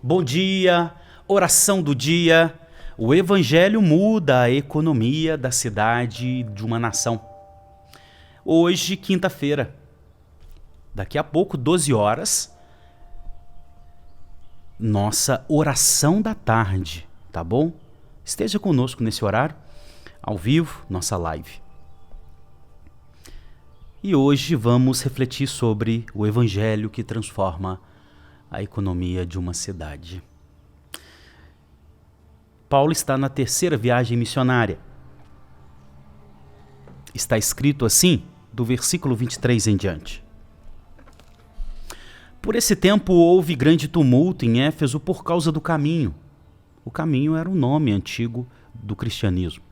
Bom dia, oração do dia. O evangelho muda a economia da cidade de uma nação. Hoje, quinta-feira, daqui a pouco, 12 horas, nossa oração da tarde, tá bom? Esteja conosco nesse horário, ao vivo, nossa live. E hoje vamos refletir sobre o evangelho que transforma a economia de uma cidade. Paulo está na terceira viagem missionária. Está escrito assim, do versículo 23 em diante. Por esse tempo houve grande tumulto em Éfeso por causa do caminho. O caminho era o nome antigo do cristianismo.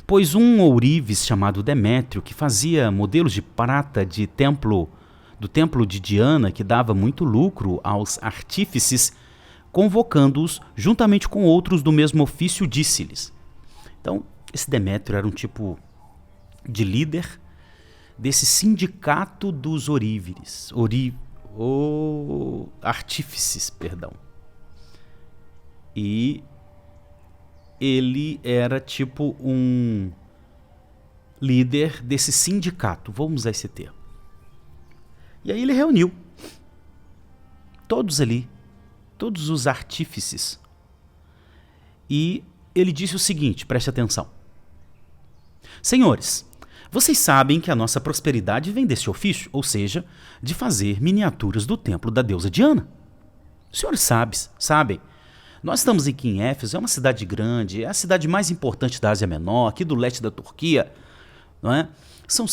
Pois um ourives chamado Demétrio, que fazia modelos de prata do templo de Diana, que dava muito lucro aos artífices, convocando-os juntamente com outros do mesmo ofício, disse-lhes. Então, esse Demétrio era um tipo de líder desse sindicato dos artífices, perdão. E ele era tipo um líder desse sindicato, vamos usar esse termo. E aí ele reuniu todos ali, todos os artífices. E ele disse o seguinte, preste atenção. Senhores, vocês sabem que a nossa prosperidade vem desse ofício, ou seja, de fazer miniaturas do templo da deusa Diana. Os senhores sabem. Nós estamos aqui em Éfeso, é uma cidade grande, é a cidade mais importante da Ásia Menor, aqui do leste da Turquia, não é? São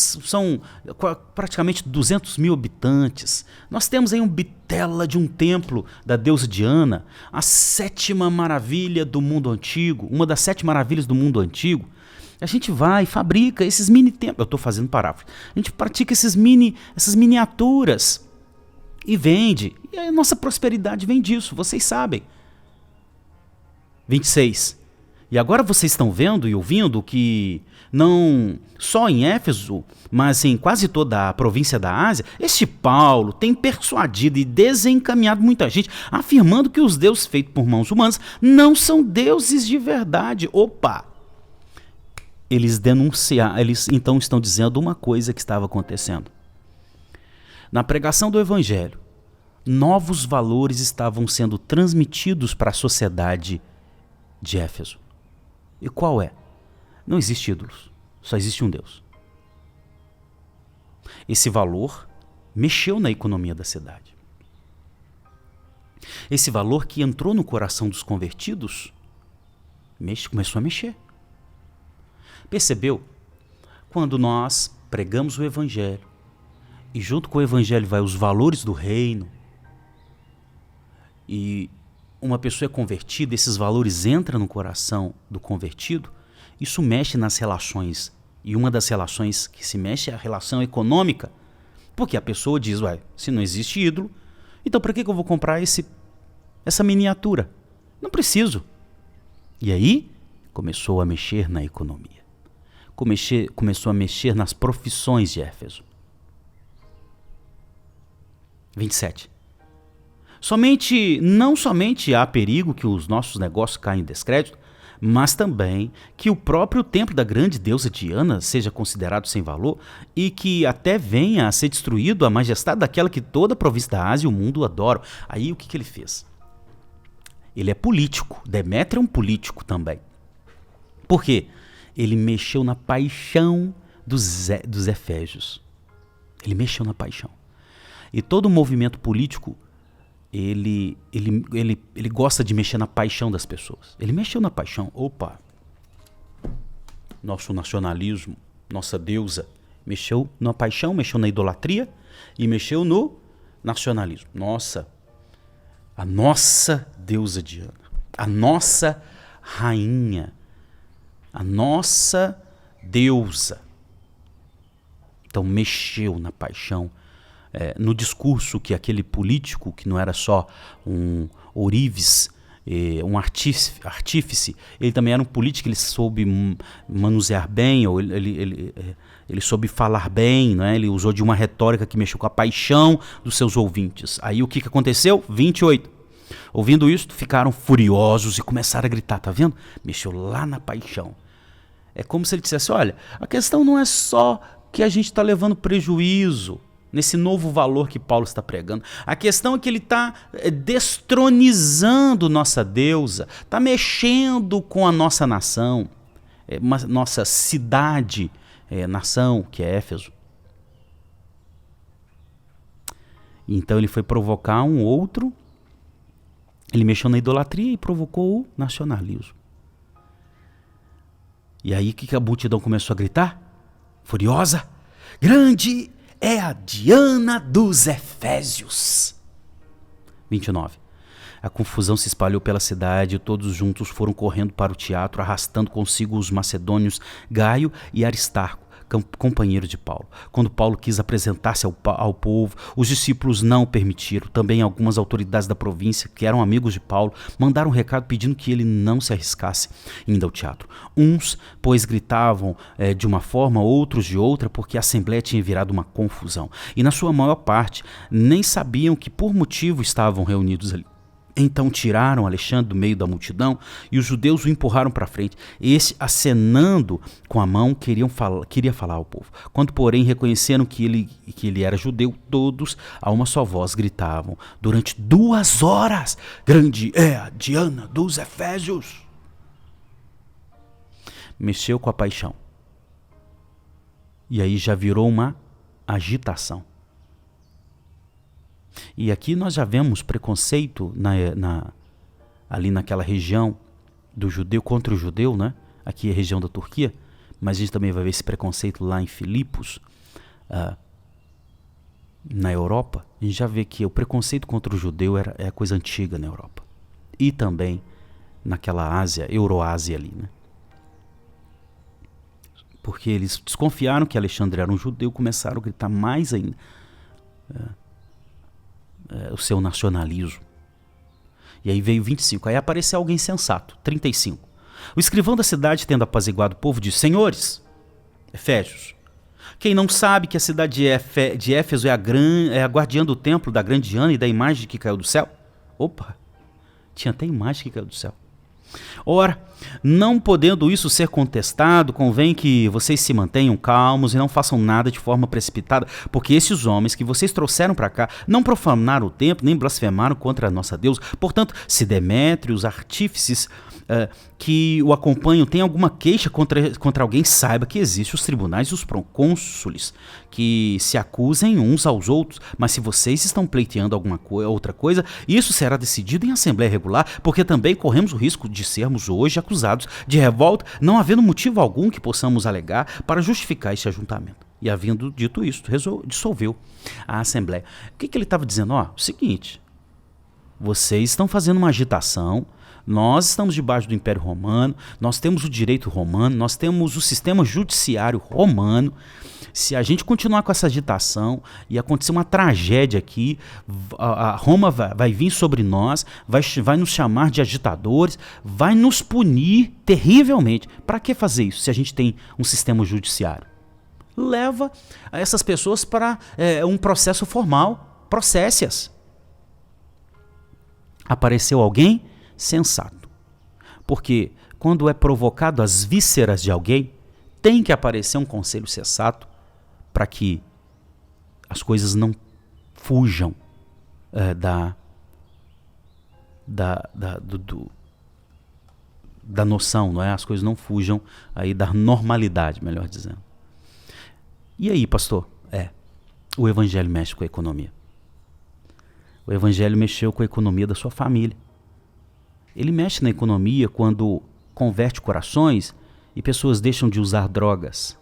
praticamente 200 mil habitantes. Nós temos aí um bitela de um templo da deusa Diana, a sétima maravilha do mundo antigo, uma das 7 maravilhas do mundo antigo. A gente vai, fabrica esses mini templos, eu estou fazendo paráfrase, a gente pratica essas miniaturas e vende. E a nossa prosperidade vem disso, vocês sabem. 26. E agora vocês estão vendo e ouvindo que não só em Éfeso, mas em quase toda a província da Ásia, este Paulo tem persuadido e desencaminhado muita gente, afirmando que os deuses feitos por mãos humanas não são deuses de verdade. Opa! Eles então estão dizendo uma coisa que estava acontecendo. Na pregação do evangelho, novos valores estavam sendo transmitidos para a sociedade de Éfeso. E qual é? Não existe ídolos, só existe um Deus. Esse valor mexeu na economia da cidade. Esse valor que entrou no coração dos convertidos começou a mexer. Percebeu? Quando nós pregamos o evangelho e junto com o evangelho vai os valores do reino e uma pessoa é convertida, esses valores entram no coração do convertido, isso mexe nas relações. E uma das relações que se mexe é a relação econômica. Porque a pessoa diz, se não existe ídolo, então para que eu vou comprar essa miniatura? Não preciso. E aí começou a mexer na economia. Começou a mexer nas profissões de Éfeso. 27. Não somente há perigo que os nossos negócios caiam em descrédito, mas também que o próprio templo da grande deusa Diana seja considerado sem valor e que até venha a ser destruído a majestade daquela que toda a província da Ásia e o mundo adoram. Aí o que ele fez? Ele é político, Demétrio é um político também. Por quê? Ele mexeu na paixão dos efésios. Ele mexeu na paixão. E todo movimento político ele gosta de mexer na paixão das pessoas. Ele mexeu na paixão. Opa! Nosso nacionalismo, nossa deusa, mexeu na paixão, mexeu na idolatria e mexeu no nacionalismo. A nossa deusa Diana, a nossa rainha, a nossa deusa. Então mexeu na paixão. No discurso que aquele político, que não era só um ourives, um artífice, ele também era um político, ele soube manusear bem, ou ele soube falar bem, né? Ele usou de uma retórica que mexeu com a paixão dos seus ouvintes. Aí o que aconteceu? 28. Ouvindo isto, ficaram furiosos e começaram a gritar, tá vendo? Mexeu lá na paixão. É como se ele dissesse, olha, a questão não é só que a gente está levando prejuízo nesse novo valor que Paulo está pregando. A questão é que ele está destronizando nossa deusa, está mexendo com a nossa nação, nossa cidade, nação, que é Éfeso. Então ele foi provocar um outro, ele mexeu na idolatria e provocou o nacionalismo. E aí o que a multidão começou a gritar? Furiosa, grande é a Diana dos Efésios. 29. A confusão se espalhou pela cidade e todos juntos foram correndo para o teatro, arrastando consigo os macedônios Gaio e Aristarco, companheiros de Paulo. Quando Paulo quis apresentar-se ao povo, os discípulos não o permitiram. Também algumas autoridades da província, que eram amigos de Paulo, mandaram um recado pedindo que ele não se arriscasse indo ao teatro. Uns, pois, gritavam de uma forma, outros de outra, porque a assembleia tinha virado uma confusão. E na sua maior parte, nem sabiam que por motivo estavam reunidos ali. Então tiraram Alexandre do meio da multidão e os judeus o empurraram para frente. Esse, acenando com a mão, queria falar ao povo. Quando, porém, reconheceram que ele era judeu, todos, a uma só voz, gritavam durante 2 horas: grande é a Diana dos Efésios. Mexeu com a paixão. E aí já virou uma agitação. E aqui nós já vemos preconceito ali naquela região do judeu contra o judeu, né? Aqui é a região da Turquia, mas a gente também vai ver esse preconceito lá em Filipos, na Europa. A gente já vê que o preconceito contra o judeu é coisa antiga na Europa. E também naquela Ásia, Euroásia ali, né? Porque eles desconfiaram que Alexandre era um judeu, começaram a gritar mais ainda o seu nacionalismo. E aí veio 25. Aí apareceu alguém sensato. 35. O escrivão da cidade, tendo apaziguado o povo, disse: senhores, Efésios, quem não sabe que a cidade de Éfeso é a guardiã do templo da grande Diana e da imagem que caiu do céu? Opa, tinha até imagem que caiu do céu. Ora, não podendo isso ser contestado, convém que vocês se mantenham calmos e não façam nada de forma precipitada, porque esses homens que vocês trouxeram para cá não profanaram o templo, nem blasfemaram contra a nossa Deus. Portanto, se Demétrio, os artífices que o acompanham, tem alguma queixa contra alguém, saiba que existem os tribunais e os procônsules que se acusem uns aos outros. Mas se vocês estão pleiteando outra coisa, isso será decidido em assembleia regular, porque também corremos o risco de sermos hoje acusados de revolta, não havendo motivo algum que possamos alegar para justificar esse ajuntamento. E havendo dito isso, dissolveu a assembleia. O que ele estava dizendo? O seguinte: vocês estão fazendo uma agitação. Nós estamos debaixo do Império Romano, nós temos o direito romano, nós temos o sistema judiciário romano. Se a gente continuar com essa agitação e acontecer uma tragédia aqui, a Roma vai vir sobre nós, vai nos chamar de agitadores, vai nos punir terrivelmente. Para que fazer isso se a gente tem um sistema judiciário? Leva essas pessoas para um processo formal, processe-as. Apareceu alguém sensato. Porque quando é provocado as vísceras de alguém, tem que aparecer um conselho sensato para que as coisas não fujam da noção, não é? As coisas não fujam aí da normalidade, melhor dizendo. E aí, pastor? O evangelho mexe com a economia. O evangelho mexeu com a economia da sua família. Ele mexe na economia quando converte corações e pessoas deixam de usar drogas,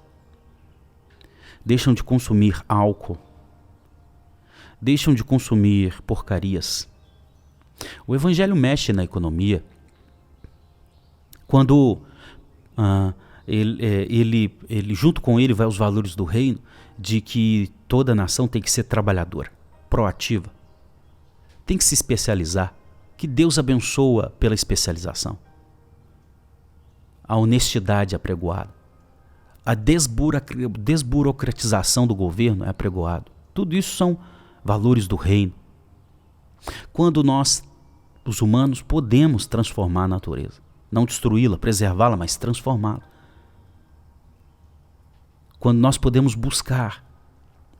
deixam de consumir álcool, deixam de consumir porcarias. O evangelho mexe na economia quando ele junto com ele vai os valores do reino de que toda nação tem que ser trabalhadora, proativa, tem que se especializar. Que Deus abençoa pela especialização. A honestidade é apregoada. A desburocratização do governo é apregoado. Tudo isso são valores do reino. Quando nós Os humanos podemos transformar a natureza. Não destruí-la, preservá-la, mas transformá-la. Quando nós podemos buscar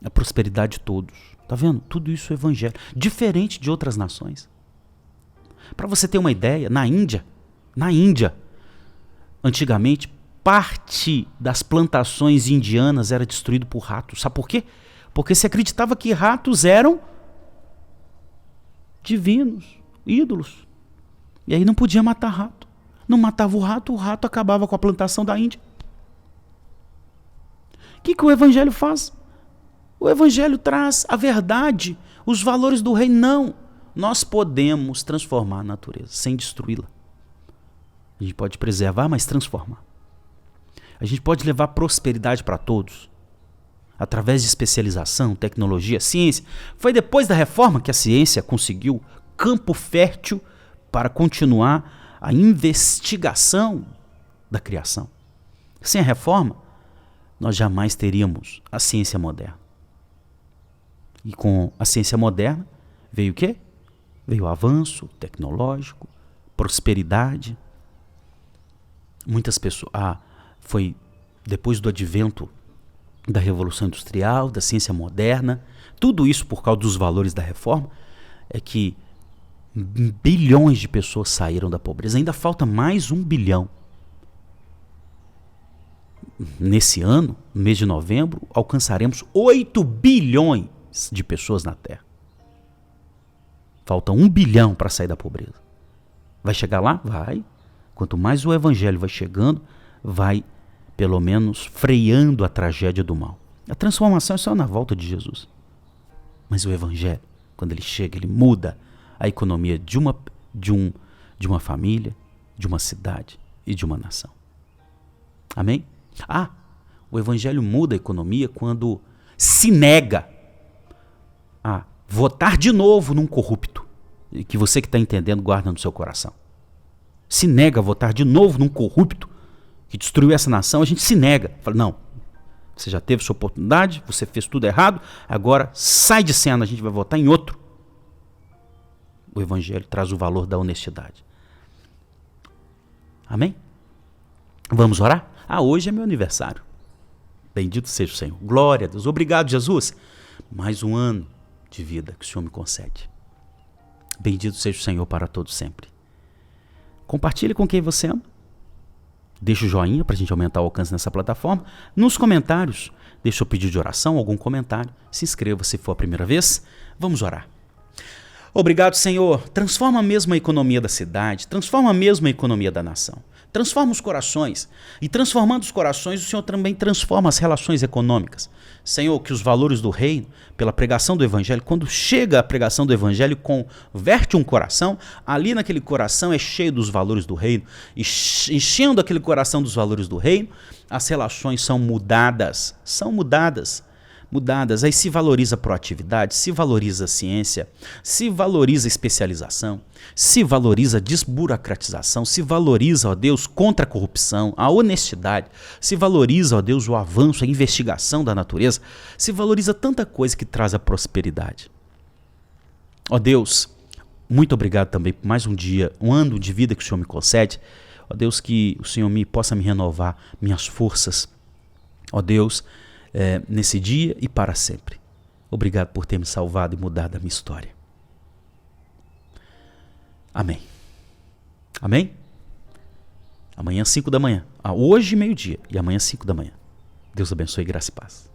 a prosperidade de todos. Tá vendo? Tudo isso é evangelho. Diferente de outras nações. Para você ter uma ideia, na Índia, antigamente, parte das plantações indianas era destruído por ratos. Sabe por quê? Porque se acreditava que ratos eram divinos, ídolos. E aí não podia matar rato. Não matava o rato acabava com a plantação da Índia. O que o evangelho faz? O evangelho traz a verdade, os valores do reino. Não. Nós podemos transformar a natureza sem destruí-la. A gente pode preservar, mas transformar. A gente pode levar prosperidade para todos. Através de especialização, tecnologia, ciência. Foi depois da reforma que a ciência conseguiu campo fértil para continuar a investigação da criação. Sem a reforma, nós jamais teríamos a ciência moderna. E com a ciência moderna veio o quê? Veio o avanço tecnológico, prosperidade. Muitas pessoas... foi depois do advento da Revolução Industrial, da ciência moderna, tudo isso por causa dos valores da reforma, é que bilhões de pessoas saíram da pobreza. Ainda falta mais 1 bilhão. Nesse ano, no mês de novembro, alcançaremos 8 bilhões de pessoas na Terra. Falta 1 bilhão para sair da pobreza. Vai chegar lá? Vai. Quanto mais o evangelho vai chegando, vai pelo menos freando a tragédia do mal. A transformação é só na volta de Jesus. Mas o evangelho, quando ele chega, ele muda a economia de uma família, de uma cidade e de uma nação. Amém? O evangelho muda a economia quando se nega a votar de novo num corrupto. E que você que está entendendo, guarda no seu coração. Se nega a votar de novo num corrupto que destruiu essa nação, a gente se nega. Fala, não, você já teve sua oportunidade, você fez tudo errado, agora sai de cena, a gente vai votar em outro. O evangelho traz o valor da honestidade. Amém? Vamos orar? Hoje é meu aniversário. Bendito seja o Senhor. Glória a Deus. Obrigado, Jesus. Mais um ano de vida que o Senhor me concede. Bendito seja o Senhor para todos sempre. Compartilhe com quem você ama. Deixa o joinha para a gente aumentar o alcance nessa plataforma. Nos comentários, deixa o pedido de oração, algum comentário. Se inscreva se for a primeira vez. Vamos orar. Obrigado, Senhor. Transforma mesmo a economia da cidade. Transforma mesmo a economia da nação. Transforma os corações. E transformando os corações, o Senhor também transforma as relações econômicas. Senhor, que os valores do reino, pela pregação do evangelho, quando chega a pregação do evangelho, converte um coração, ali naquele coração é cheio dos valores do reino. E enchendo aquele coração dos valores do reino, as relações são mudadas. Aí se valoriza a proatividade, se valoriza a ciência, se valoriza a especialização, se valoriza a desburocratização, se valoriza, ó Deus, contra a corrupção, a honestidade, se valoriza, ó Deus, o avanço, a investigação da natureza, se valoriza tanta coisa que traz a prosperidade. Ó Deus, muito obrigado também por mais um dia, um ano de vida que o Senhor me concede. Ó Deus, que o Senhor possa me renovar minhas forças. Ó Deus, nesse dia e para sempre. Obrigado por ter me salvado e mudado a minha história. Amém. Amém? Amanhã 5 da manhã. Hoje 12:00 e amanhã 5 da manhã. Deus abençoe, graça e paz.